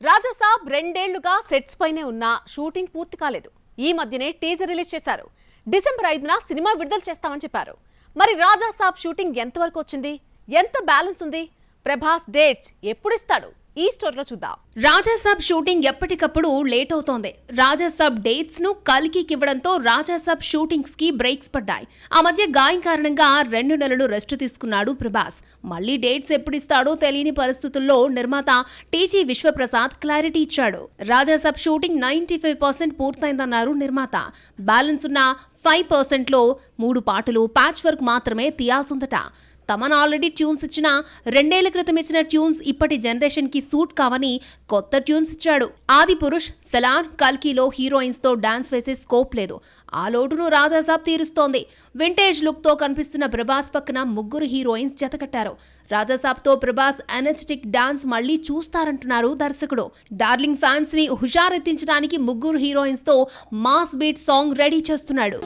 రాజాసాబ్ రెండేళ్లుగా సెట్స్ పైనే ఉన్న షూటింగ్ పూర్తి కాలేదు. ఈ మధ్యనే టీజర్ రిలీజ్ చేశారు. డిసెంబర్ 5న సినిమా విడుదల చేస్తామని చెప్పారు. మరి రాజాసాబ్ షూటింగ్ ఎంతవరకు వచ్చింది, ఎంత బ్యాలెన్స్ ఉంది, ప్రభాస్ డేట్స్ ఎప్పుడు ఇస్తాడు, ఈ స్టోరీలో చూద్దాం. రాజాసాబ్ షూటింగ్ ఎప్పటికప్పుడు లేట్ అవుతోంది. రాజాసాబ్ డేట్స్ ను కల్కికి ఇవ్వడంతో రాజాసాబ్ షూటింగ్స్ కి బ్రేక్స్ పడ్డాయి. ఆ మధ్య గాయం కారణంగా 2 నెలలు రెస్ట్ తీసుకున్నాడు ప్రభాస్. మళ్లీ డేట్స్ ఎప్పుడిస్తాడో తెలియని పరిస్థితుల్లో నిర్మాత టీజీ విశ్వప్రసాద్ క్లారిటీ ఇచ్చాడు. రాజాసాబ్ షూటింగ్ 95% పూర్తయిందన్నారు నిర్మాత. బ్యాలెన్స్ ఉన్న 5%లో 3 పాటలు ప్యాచ్ వర్క్ మాత్రమే తీయాల్సిందట. తమన్ ఆల్రెడీ ట్యూన్స్ ఇచ్చిన 2 ఏళ్ల క్రితం ఇచ్చిన ట్యూన్స్ ఇప్పటి జనరేషన్ కి సూట్ కావని కొత్త ట్యూన్స్ ఇచ్చాడు. ఆది పురుష్, సలార్, కల్కిలో హీరోయిన్స్ తో డాన్స్ వేసే స్కోప్ లేదు. ఆ లోటును రాజాసాబ్ తీరుస్తోంది. వింటేజ్ లుక్ తో కనిపిస్తున్న ప్రభాస్ పక్కన 3 హీరోయిన్స్ జతకట్టారు. రాజాసాబ్ తో ప్రభాస్ ఎనర్జెటిక్ డాన్స్ మళ్లీ చూస్తారంటున్నారు దర్శకుడు. డార్లింగ్ ఫ్యాన్స్ ని హుషారెత్తించడానికి 3 హీరోయిన్స్ తో మాస్ బీట్ సాంగ్ రెడీ చేస్తున్నాడు.